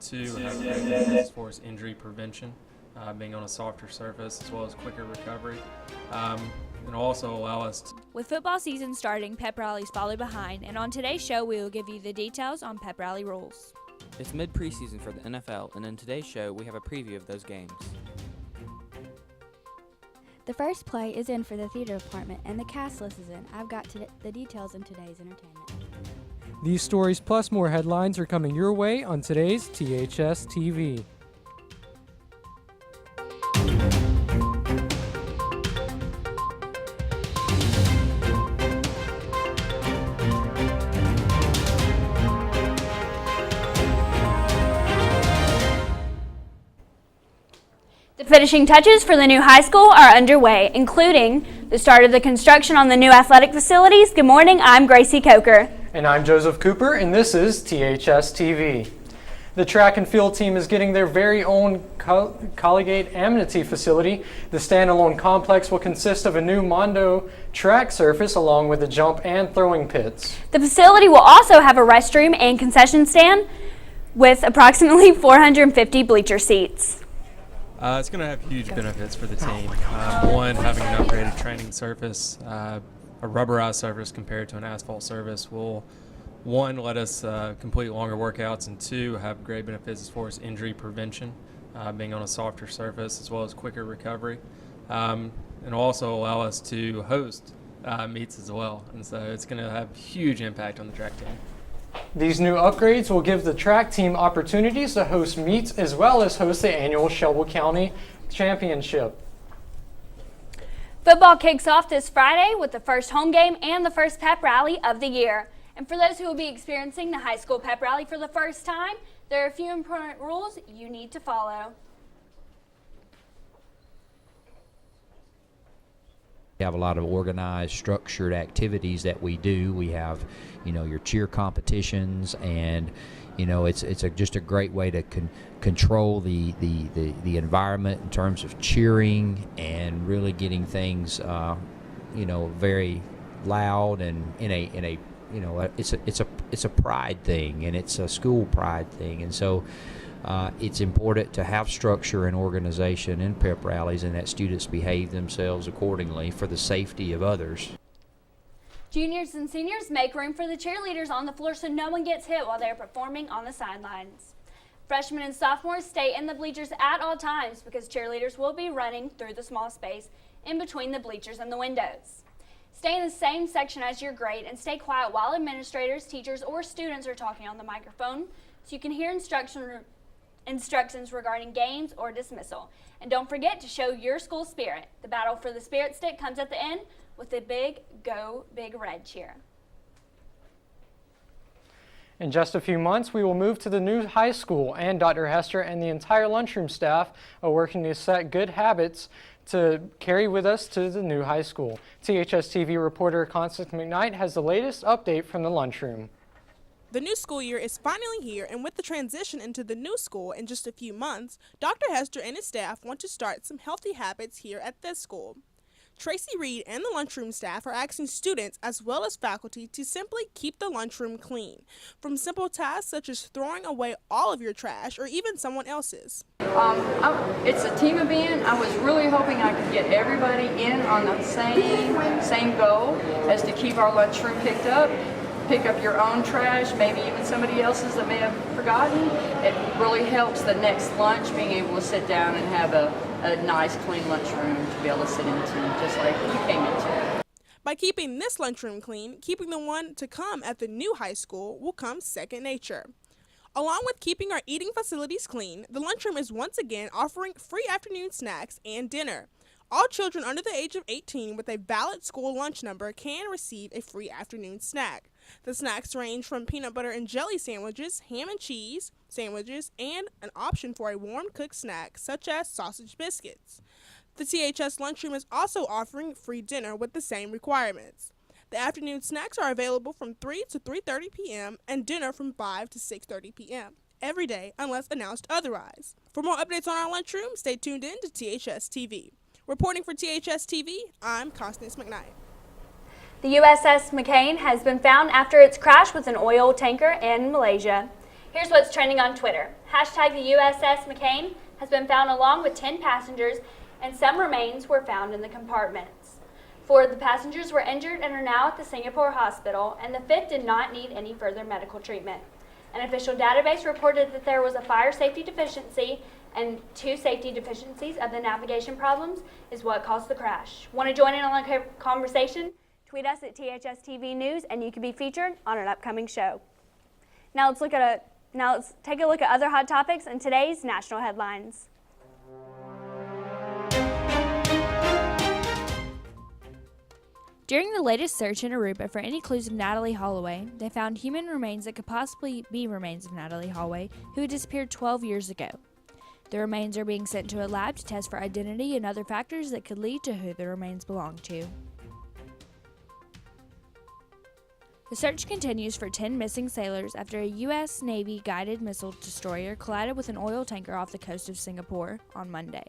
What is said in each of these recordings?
two have great benefits as far as injury prevention, being on a softer surface as well as quicker recovery. And also allow us to. With football season starting, pep rallies follow behind, and on today's show we will give you the details on pep rally rules. It's mid-preseason for the NFL, and in today's show we have a preview of those games. The first play is in for the theater department, and the cast list is in. I've got the details in today's entertainment. These stories plus more headlines are coming your way on today's THS TV. The finishing touches for the new high school are underway, including the start of the construction on the new athletic facilities. Good morning, I'm Gracie Coker. And I'm Joseph Cooper, and this is THS TV. The track and field team is getting their very own collegiate amenity facility. The standalone complex will consist of a new Mondo track surface along with the jump and throwing pits. The facility will also have a restroom and concession stand with approximately 450 bleacher seats. It's going to have huge benefits for the team. One, having an upgraded training surface, a rubberized surface compared to an asphalt surface will, one, let us complete longer workouts, and two, have great benefits as far as injury prevention, being on a softer surface as well as quicker recovery, and also allow us to host meets as well. And so it's going to have huge impact on the track team. These new upgrades will give the track team opportunities to host meets as well as host the annual Shelby County Championship. Football kicks off this Friday with the first home game and the first pep rally of the year. And for those who will be experiencing the high school pep rally for the first time, there are a few important rules you need to follow. We have a lot of organized, structured activities that we do. We have, your cheer competitions, and it's just a great way to control the environment in terms of cheering and really getting things, very loud and in a it's a pride thing, and it's a school pride thing, and so. It's important to have structure and organization in pep rallies, and that students behave themselves accordingly for the safety of others. Juniors and seniors, make room for the cheerleaders on the floor so no one gets hit while they're performing on the sidelines. Freshmen and sophomores, stay in the bleachers at all times because cheerleaders will be running through the small space in between the bleachers and the windows. Stay in the same section as your grade and stay quiet while administrators, teachers, or students are talking on the microphone so you can hear instructions regarding games or dismissal. And don't forget to show your school spirit. The battle for the spirit stick comes at the end with the big Go Big Red cheer. In just a few months, we will move to the new high school, and Dr. Hester and the entire lunchroom staff are working to set good habits to carry with us to the new high school. THS TV reporter Constance McKnight has the latest update from the lunchroom. The new school year is finally here, and with the transition into the new school in just a few months, Dr. Hester and his staff want to start some healthy habits here at this school. Tracy Reed and the lunchroom staff are asking students as well as faculty to simply keep the lunchroom clean, from simple tasks such as throwing away all of your trash or even someone else's. It's a team event. I was really hoping I could get everybody in on the same goal as to keep our lunchroom picked up. Pick up your own trash, maybe even somebody else's that may have forgotten. It really helps the next lunch being able to sit down and have a nice clean lunchroom to be able to sit into, just like you came into. By keeping this lunchroom clean, keeping the one to come at the new high school will come second nature. Along with keeping our eating facilities clean, the lunchroom is once again offering free afternoon snacks and dinner. All children under the age of 18 with a valid school lunch number can receive a free afternoon snack. The snacks range from peanut butter and jelly sandwiches, ham and cheese sandwiches, and an option for a warm cooked snack such as sausage biscuits. The THS lunchroom is also offering free dinner with the same requirements. The afternoon snacks are available from 3 to 3:30 p.m. and dinner from 5 to 6:30 p.m. every day unless announced otherwise. For more updates on our lunchroom, stay tuned in to THS TV. Reporting for THS TV, I'm Constance McKnight. The USS McCain has been found after its crash with an oil tanker in Malaysia. Here's what's trending on Twitter. Hashtag the USS McCain has been found along with 10 passengers, and some remains were found in the compartments. 4 of the passengers were injured and are now at the Singapore hospital, and the 5th did not need any further medical treatment. An official database reported that there was a fire safety deficiency, and 2 safety deficiencies of the navigation problems is what caused the crash. Want to join in on the conversation? Tweet us at THS TV News, and you can be featured on an upcoming show. Now let's take a look at other hot topics in today's national headlines. During the latest search in Aruba for any clues of Natalie Holloway, they found human remains that could possibly be remains of Natalie Holloway, who had disappeared 12 years ago. The remains are being sent to a lab to test for identity and other factors that could lead to who the remains belong to. The search continues for 10 missing sailors after a U.S. Navy guided missile destroyer collided with an oil tanker off the coast of Singapore on Monday.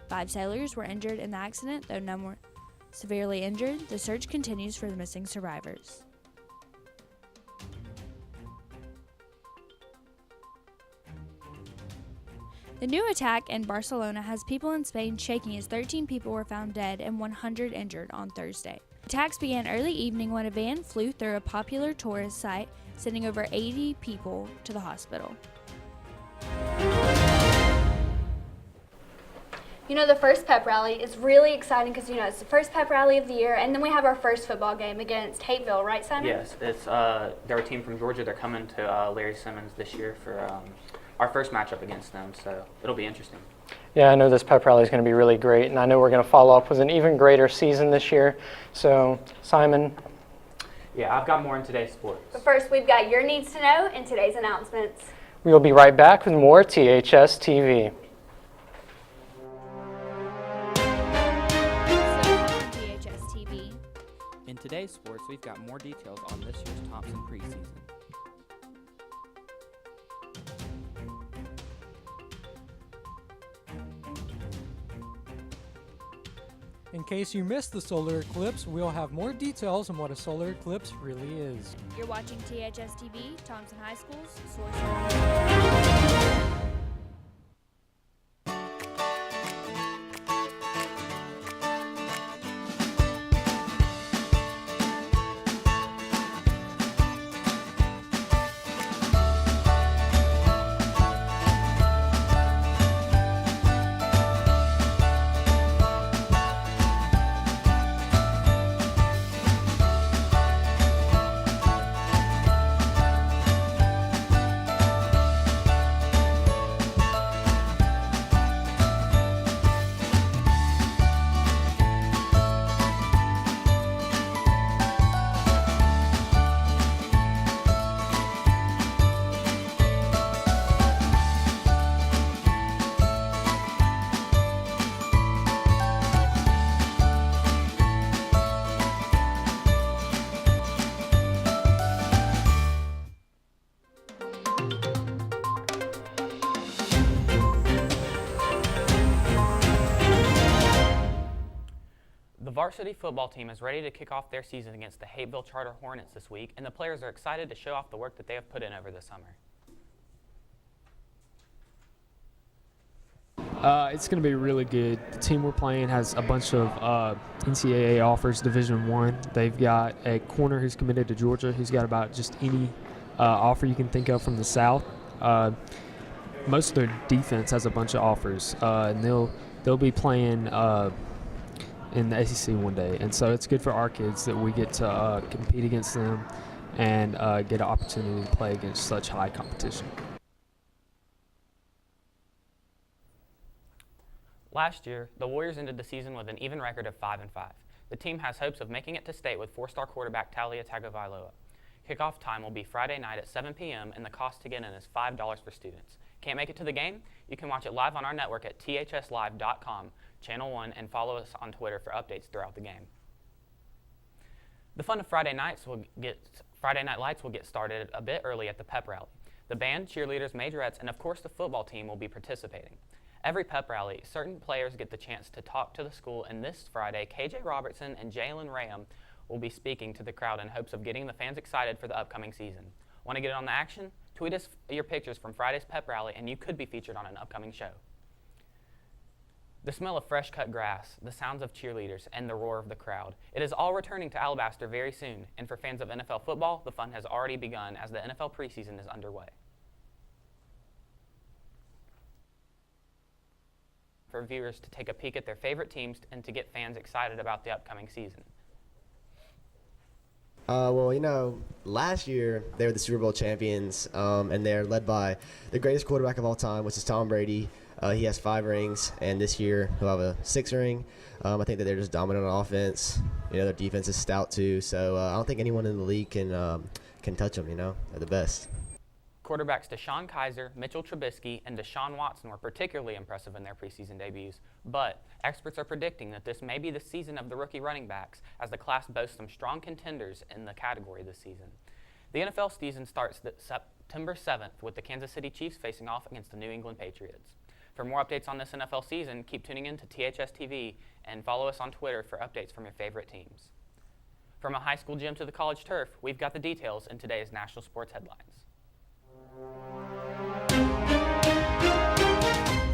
5 sailors were injured in the accident, though none were severely injured. The search continues for the missing survivors. The new attack in Barcelona has people in Spain shaking as 13 people were found dead and 100 injured on Thursday. Attacks began early evening when a van flew through a popular tourist site, sending over 80 people to the hospital. You know, the first pep rally is really exciting because, it's the first pep rally of the year, and then we have our first football game against Hateville, right, Simon? Yes, it's they're a team from Georgia. They're coming to Larry Simmons this year for our first matchup against them, so it'll be interesting. Yeah, I know this pep rally is going to be really great, and I know we're going to follow up with an even greater season this year. So, Simon. Yeah, I've got more in today's sports. But first, we've got your needs to know and today's announcements. We will be right back with more THS TV. THS TV. In today's sports, we've got more details on this year's Thompson preseason. In case you missed the solar eclipse, we'll have more details on what a solar eclipse really is. You're watching THS TV, Thompson High School's source. The varsity football team is ready to kick off their season against the Hateville Charter Hornets this week, and the players are excited to show off the work that they have put in over the summer. It's going to be really good. The team we're playing has a bunch of NCAA offers, Division I. They've got a corner who's committed to Georgia, who's got about just any offer you can think of from the South. Most of their defense has a bunch of offers, and they'll be playing in the SEC one day. And so it's good for our kids that we get to compete against them and get an opportunity to play against such high competition. Last year, the Warriors ended the season with an even record of 5-5. The team has hopes of making it to state with 4-star quarterback Talia Tagovailoa. Kickoff time will be Friday night at 7 p.m. and the cost to get in is $5 for students. Can't make it to the game? You can watch it live on our network at thslive.com, Channel 1, and follow us on Twitter for updates throughout the game. The fun of Friday Night Lights will get started a bit early at the pep rally. The band, cheerleaders, majorettes, and of course the football team will be participating. Every pep rally, certain players get the chance to talk to the school, and this Friday, KJ Robertson and Jalen Ram will be speaking to the crowd in hopes of getting the fans excited for the upcoming season. Want to get in on the action? Tweet us your pictures from Friday's pep rally and you could be featured on an upcoming show. The smell of fresh cut grass, the sounds of cheerleaders, and the roar of the crowd. It is all returning to Alabaster very soon, and for fans of NFL football, the fun has already begun as the NFL preseason is underway. For viewers to take a peek at their favorite teams and to get fans excited about the upcoming season. Well, last year they were the Super Bowl champions, and they're led by the greatest quarterback of all time, which is Tom Brady. He has 5 rings, and this year he'll have a 6th ring. I think that they're just dominant on offense. Their defense is stout too, so I don't think anyone in the league can touch them. They're the best. Quarterbacks DeShone Kizer, Mitchell Trubisky, and Deshaun Watson were particularly impressive in their preseason debuts, but experts are predicting that this may be the season of the rookie running backs as the class boasts some strong contenders in the category this season. The NFL season starts September 7th with the Kansas City Chiefs facing off against the New England Patriots. For more updates on this NFL season, keep tuning in to THS TV and follow us on Twitter for updates from your favorite teams. From a high school gym to the college turf, we've got the details in today's national sports headlines.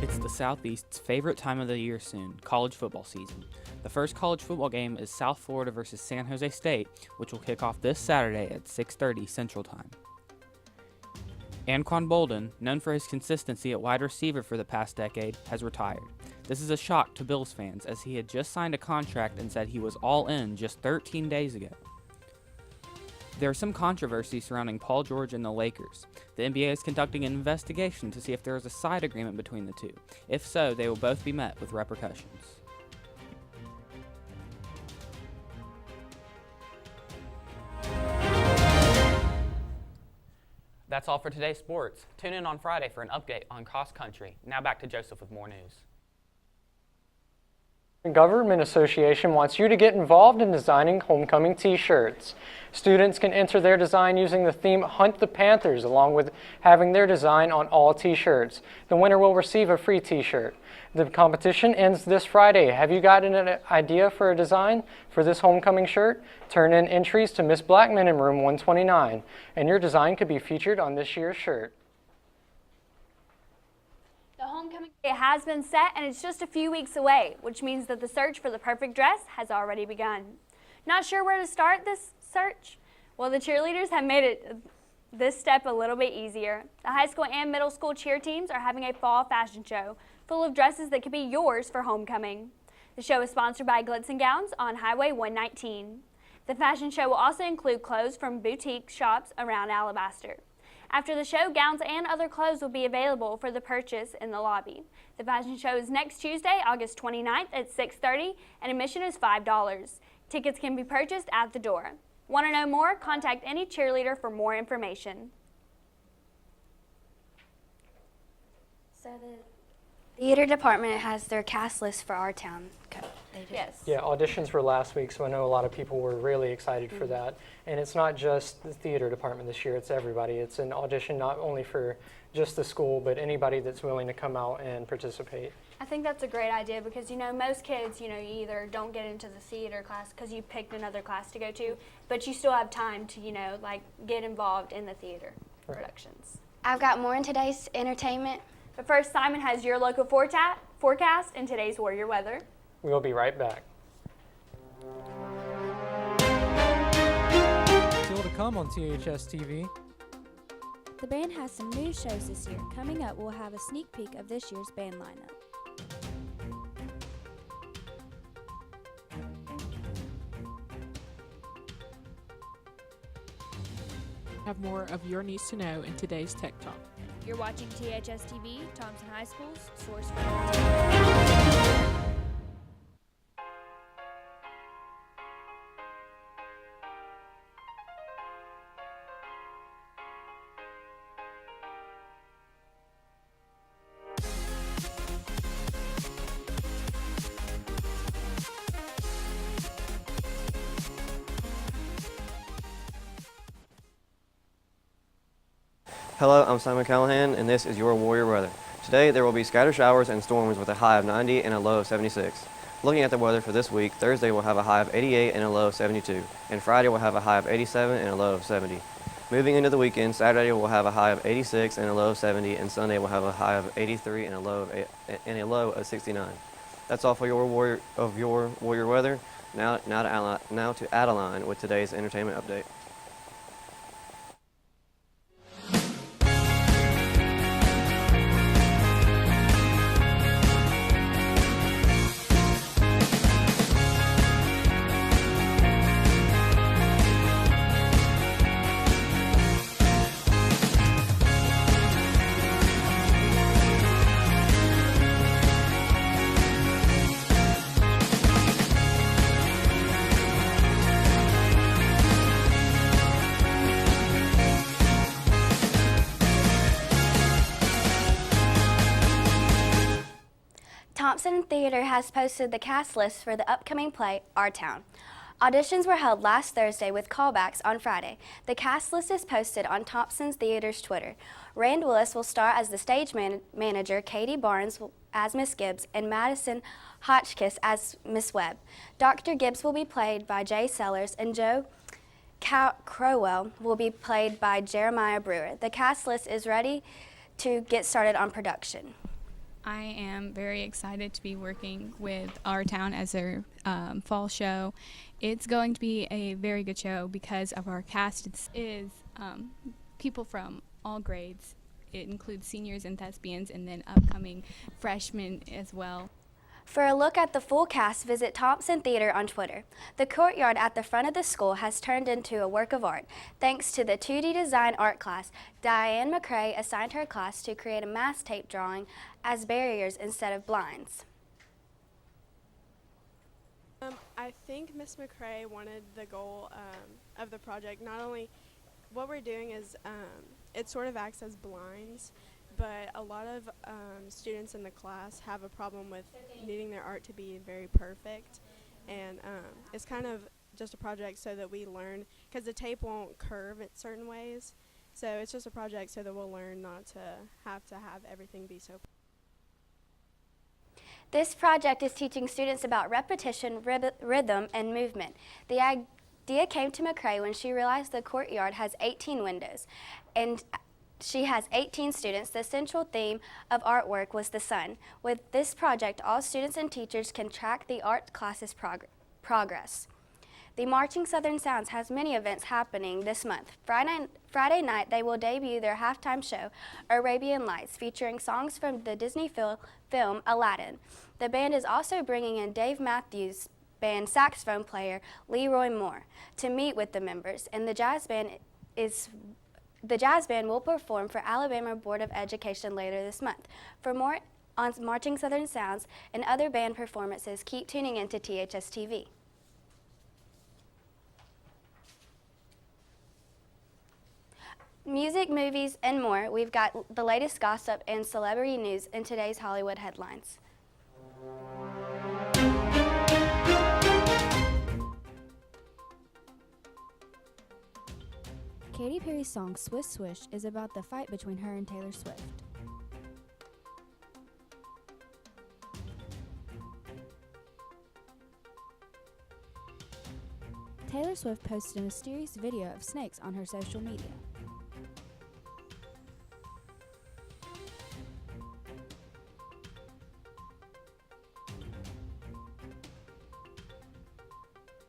It's the Southeast's favorite time of the year soon, college football season. The first college football game is South Florida versus San Jose State, which will kick off this Saturday at 6:30 Central Time. Anquan Bolden, known for his consistency at wide receiver for the past decade, has retired. This is a shock to Bills fans as he had just signed a contract and said he was all in just 13 days ago. There is some controversy surrounding Paul George and the Lakers. The NBA is conducting an investigation to see if there is a side agreement between the two. If so, they will both be met with repercussions. That's all for today's sports. Tune in on Friday for an update on cross country. Now back to Joseph with more news. The Government Association wants you to get involved in designing homecoming t-shirts. Students can enter their design using the theme Hunt the Panthers, along with having their design on all t-shirts. The winner will receive a free t-shirt. The competition ends this Friday. Have you got an idea for a design for this homecoming shirt? Turn in entries to Miss Blackman in room 129, and your design could be featured on this year's shirt. The homecoming day has been set and it's just a few weeks away, which means that the search for the perfect dress has already begun. Not sure where to start this search? Well, the cheerleaders have made this step a little bit easier. The high school and middle school cheer teams are having a fall fashion show full of dresses that could be yours for homecoming. The show is sponsored by Glitz & Gowns on Highway 119. The fashion show will also include clothes from boutique shops around Alabaster. After the show, gowns and other clothes will be available for the purchase in the lobby. The fashion show is next Tuesday, August 29th at 6:30, and admission is $5. Tickets can be purchased at the door. Want to know more? Contact any cheerleader for more information. So the theater department has their cast list for our town. Yes. Yeah, auditions were last week, so I know a lot of people were really excited for that. And it's not just the theater department this year, it's everybody. It's an audition not only for just the school, but anybody that's willing to come out and participate. I think that's a great idea because, most kids, you either don't get into the theater class because you picked another class to go to, but you still have time to, get involved in the theater productions. I've got more in today's entertainment. But first, Simon has your local forecast and today's Warrior weather. We'll be right back. Still to come on THS TV. The band has some new shows this year. Coming up, we'll have a sneak peek of this year's band lineup. Have more of your needs to know in today's Tech Talk. You're watching THS TV, Thompson High School's source for entertainment. Hello, I'm Simon Callahan, and this is your Warrior weather. Today, there will be scattered showers and storms with a high of 90 and a low of 76. Looking at the weather for this week, Thursday will have a high of 88 and a low of 72, and Friday will have a high of 87 and a low of 70. Moving into the weekend, Saturday will have a high of 86 and a low of 70, and Sunday will have a high of 83 and a low of 69. That's all for your warrior weather. Now to Adeline with today's entertainment update. Thompson Theater has posted the cast list for the upcoming play, Our Town. Auditions were held last Thursday with callbacks on Friday. The cast list is posted on Thompson Theater's Twitter. Rand Willis will star as the stage manager, Katie Barnes as Miss Gibbs, and Madison Hotchkiss as Miss Webb. Dr. Gibbs will be played by Jay Sellers, and Joe Crowell will be played by Jeremiah Brewer. The cast list is ready to get started on production. I am very excited to be working with Our Town as their fall show. It's going to be a very good show because of our cast. It is people from all grades. It includes seniors and thespians and then upcoming freshmen as well. For a look at the full cast, visit Thompson Theater on Twitter. The courtyard at the front of the school has turned into a work of art. Thanks to the 2D design art class, Diane McCrae assigned her class to create a mass tape drawing as barriers instead of blinds. I think Miss McCrae wanted the goal of the project. Not only what we're doing is it sort of acts as blinds, but a lot of students in the class have a problem with needing their art to be very perfect, and it's kind of just a project so that we learn, because the tape won't curve in certain ways, so it's just a project so that we'll learn not to have everything be so perfect. This project is teaching students about repetition, rhythm, and movement. The idea came to McCrae when she realized the courtyard has 18 windows, and she has 18 students. The central theme of artwork was the sun. With this project, all students and teachers can track the art class's progress. The Marching Southern Sounds has many events happening this month. Friday night, they will debut their halftime show, Arabian Lights, featuring songs from the Disney film Aladdin. The band is also bringing in Dave Matthews Band saxophone player Leroy Moore to meet with the members, and the jazz band will perform for Alabama Board of Education later this month. For more on Marching Southern Sounds and other band performances, keep tuning into THS TV. Music, movies, and more. We've got the latest gossip and celebrity news in today's Hollywood headlines. Katy Perry's song Swish Swish is about the fight between her and Taylor Swift. Taylor Swift posted a mysterious video of snakes on her social media.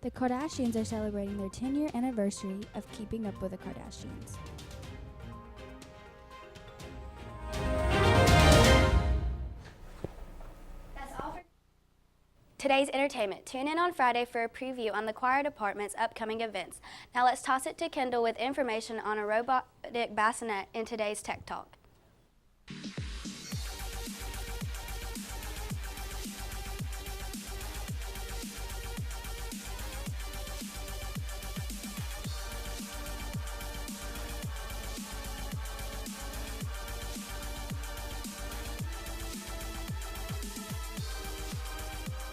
The Kardashians are celebrating their 10-year anniversary of Keeping Up with the Kardashians. That's all for today's entertainment. Tune in on Friday for a preview on the choir department's upcoming events. Now let's toss it to Kendall with information on a robotic bassinet in today's Tech Talk.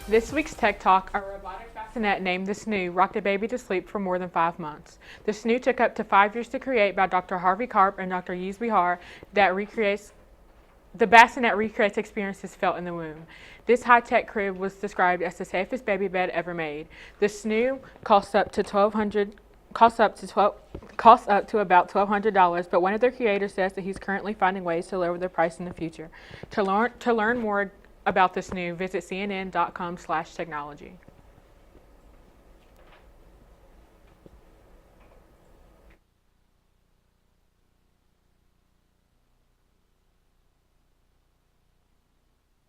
This week's Tech Talk, a robotic bassinet named the SNOO rocked a baby to sleep for more than 5 months. The SNOO took up to 5 years to create by Dr. Harvey Karp and Dr. Yves Bihar. The bassinet recreates experiences felt in the womb. This high-tech crib was described as the safest baby bed ever made. The SNOO costs up to costs up to about $1,200, but one of their creators says that he's currently finding ways to lower the price in the future. To learn more about this new, visit cnn.com/technology.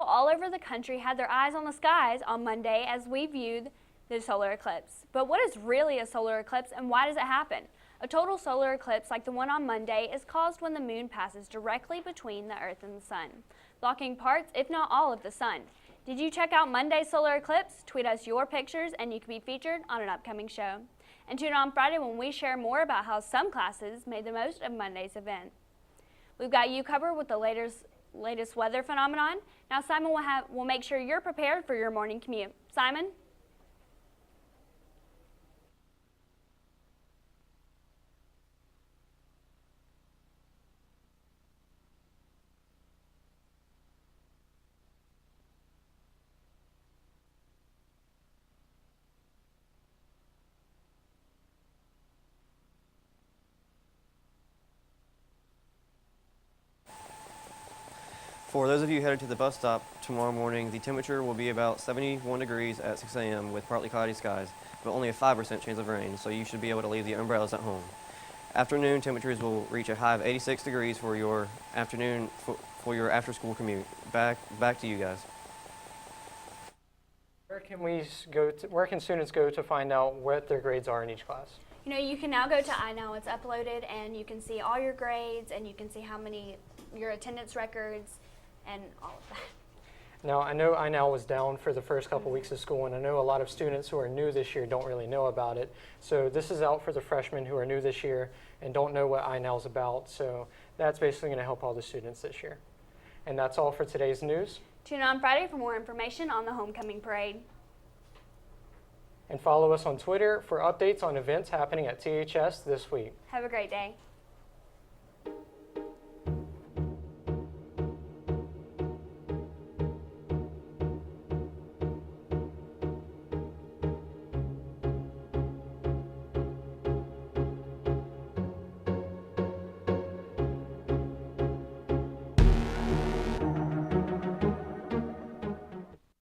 All over the country had their eyes on the skies on Monday as we viewed the solar eclipse. But what is really a solar eclipse and why does it happen? A total solar eclipse like the one on Monday is caused when the moon passes directly between the Earth and the sun, blocking parts, if not all, of the sun. Did you check out Monday's solar eclipse? Tweet us your pictures and you can be featured on an upcoming show. And tune in on Friday when we share more about how some classes made the most of Monday's event. We've got you covered with the latest weather phenomenon. Now Simon will make sure you're prepared for your morning commute. Simon? For those of you headed to the bus stop tomorrow morning, the temperature will be about 71 degrees at 6 a.m. with partly cloudy skies, but only a 5% chance of rain, so you should be able to leave the umbrellas at home. Afternoon temperatures will reach a high of 86 degrees for your afternoon for your after-school commute. Back to you guys. Where can students go to find out what their grades are in each class? You know, you can now go to iNow. It's uploaded and you can see all your grades and you can see your attendance records and all of that. Now, I know iNow was down for the first couple weeks of school, and I know a lot of students who are new this year don't really know about it. So this is out for the freshmen who are new this year and don't know what iNow is about. So that's basically going to help all the students this year. And that's all for today's news. Tune in on Friday for more information on the homecoming parade. And follow us on Twitter for updates on events happening at THS this week. Have a great day.